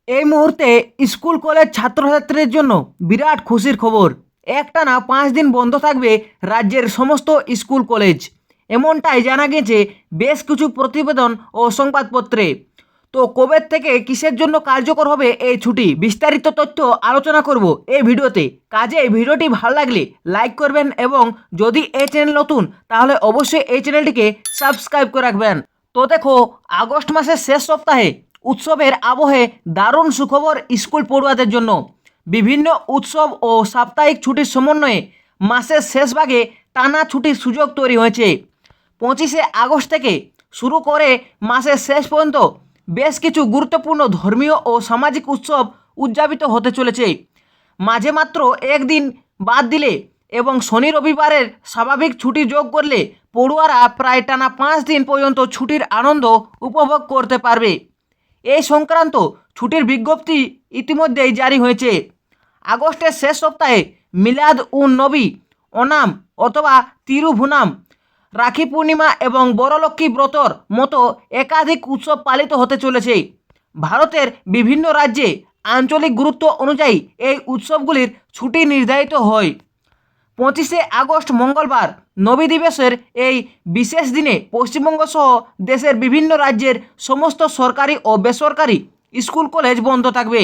এই মুহূর্তে school college ছাত্রছাত্রীদের জন্য বিরাট খুশির খবর। একটানা 5 দিন বন্ধ থাকবে রাজ্যের সমস্ত স্কুল কলেজ, এমনটাই জানা গেছে বেশ কিছু প্রতিবেদন ও সংবাদপত্রে। তো কবে থেকে কিসের জন্য কার্যকর হবে এই ছুটি, বিস্তারিত তথ্য আলোচনা করব এই ভিডিওতে। কাজে এই ভিডিওটি ভালো লাগলে লাইক করবেন এবং যদি এই চ্যানেল নতুন তাহলে অবশ্যই এই চ্যানেলটিকে সাবস্ক্রাইব করে রাখবেন। তো দেখো, আগস্ট মাসের শেষ সপ্তাহে উৎসবের আবহে দারুণ সুখবর স্কুল পড়ুয়াদের জন্য। বিভিন্ন উৎসব ও সাপ্তাহিক ছুটির সমন্বয়ে মাসের শেষ ভাগে টানা ছুটির সুযোগ তৈরি হয়েছে। 25শে আগস্ট থেকে শুরু করে মাসের শেষ পর্যন্ত বেশ কিছু গুরুত্বপূর্ণ ধর্মীয় ও সামাজিক উৎসব উদযাপিত হতে চলেছে। মাঝে মাত্র একদিন বাদ দিলে এবং শনি রবিবারের স্বাভাবিক ছুটি যোগ করলে পড়ুয়ারা প্রায় টানা 5 দিন পর্যন্ত ছুটির আনন্দ উপভোগ করতে পারবে। এই সংক্রান্ত ছুটির বিজ্ঞপ্তি ইতিমধ্যেই জারি হয়েছে। আগস্টের শেষ সপ্তাহে মিলাদ উন নবী, ওনাম অথবা তিরুভুনাম, রাখি পূর্ণিমা এবং বড়লক্ষ্মী ব্রতর মতো একাধিক উৎসব পালিত হতে চলেছে। ভারতের বিভিন্ন রাজ্যে আঞ্চলিক গুরুত্ব অনুযায়ী এই উৎসবগুলির ছুটি নির্ধারিত হয়। 25শে আগস্ট মঙ্গলবার নবী দিবসের এই বিশেষ দিনে পশ্চিমবঙ্গ সহ দেশের বিভিন্ন রাজ্যের সমস্ত সরকারি ও বেসরকারি স্কুল কলেজ বন্ধ থাকবে।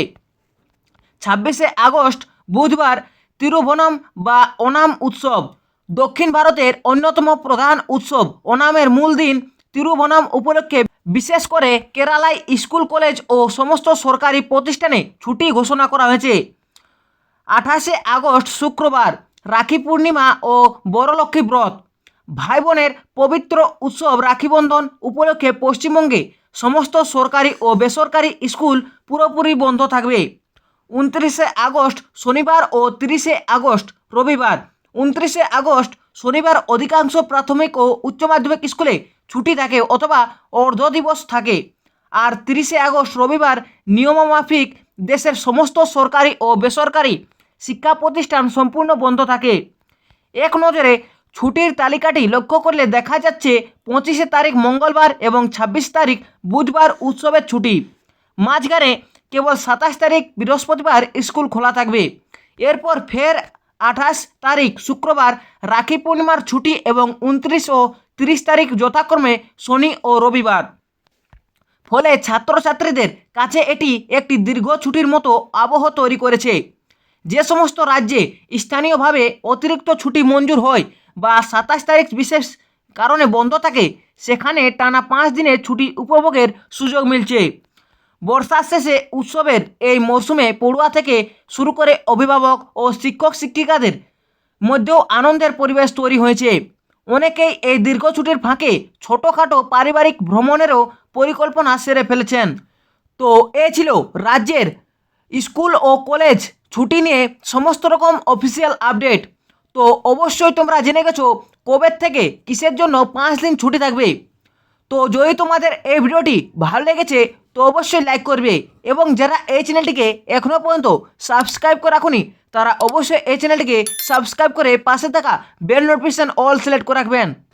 26শে আগস্ট বুধবার তিরুভনম বা ওনাম উৎসব। দক্ষিণ ভারতের অন্যতম প্রধান উৎসব ওনামের মূল দিন তিরুভনম উপলক্ষে বিশেষ করে কেরালায় স্কুল কলেজ ও সমস্ত সরকারি প্রতিষ্ঠানে ছুটি ঘোষণা করা হয়েছে। 28শে আগস্ট শুক্রবার রাখি পূর্ণিমা ও বড়লক্ষ্মী ব্রত। ভাই বোনের পবিত্র উৎসব রাখিবন্ধন উপলক্ষে পশ্চিমবঙ্গে সমস্ত সরকারি ও বেসরকারি স্কুল পুরোপুরি বন্ধ থাকবে। 29শে আগস্ট শনিবার ও 30শে আগস্ট রবিবার। 29শে আগস্ট শনিবার অধিকাংশ প্রাথমিক ও উচ্চ মাধ্যমিক স্কুলে ছুটি থাকে অথবা অর্ধ দিবস থাকে। আর 30শে আগস্ট রবিবার নিয়মমাফিক দেশের সমস্ত সরকারি ও বেসরকারি শিক্ষা প্রতিষ্ঠান সম্পূর্ণ বন্ধ থাকে। এক নজরে ছুটির তালিকাটি লক্ষ্য করলে দেখা যাচ্ছে 25শে মঙ্গলবার এবং 26 বুধবার উৎসবের ছুটি। মাঝখানে কেবল 27 বৃহস্পতিবার স্কুল খোলা থাকবে। এরপর ফের 28 শুক্রবার রাখি পূর্ণিমার ছুটি এবং 29 ও 30 যথাক্রমে শনি ও রবিবার। ফলে ছাত্রছাত্রীদের কাছে এটি একটি দীর্ঘ ছুটির মতো আবহ তৈরি করেছে। যে সমস্ত রাজ্যে স্থানীয়ভাবে অতিরিক্ত ছুটি মঞ্জুর হয় বা 27 বিশেষ কারণে বন্ধ থাকে সেখানে টানা 5 দিনের ছুটি উপভোগের সুযোগ মিলছে। বর্ষার শেষে উৎসবের এই মরশুমে পড়ুয়া থেকে শুরু করে অভিভাবক ও শিক্ষক শিক্ষিকাদের মধ্যেও আনন্দের পরিবেশ তৈরি হয়েছে। অনেকেই এই দীর্ঘ ছুটির ফাঁকে ছোটোখাটো পারিবারিক ভ্রমণেরও পরিকল্পনা সেরে ফেলেছেন। তো এ ছিল রাজ্যের স্কুল ও কলেজ ছুটি নিয়ে সমস্ত রকম অফিসিয়াল আপডেট। তো অবশ্যই তোমরা জেনে গেছো কবে থেকে কিসের জন্য 5 দিন ছুটি থাকবে। তো যদি তোমাদের এই ভিডিওটি ভালো লেগেছে তো অবশ্যই লাইক করবে এবং যারা এই চ্যানেলটিকে এখনও পর্যন্ত সাবস্ক্রাইব করে রাখুনি তারা অবশ্যই এই চ্যানেলটিকে সাবস্ক্রাইব করে পাশে থাকা বেল নোটিফিকেশন অল সিলেক্ট করে রাখবেন।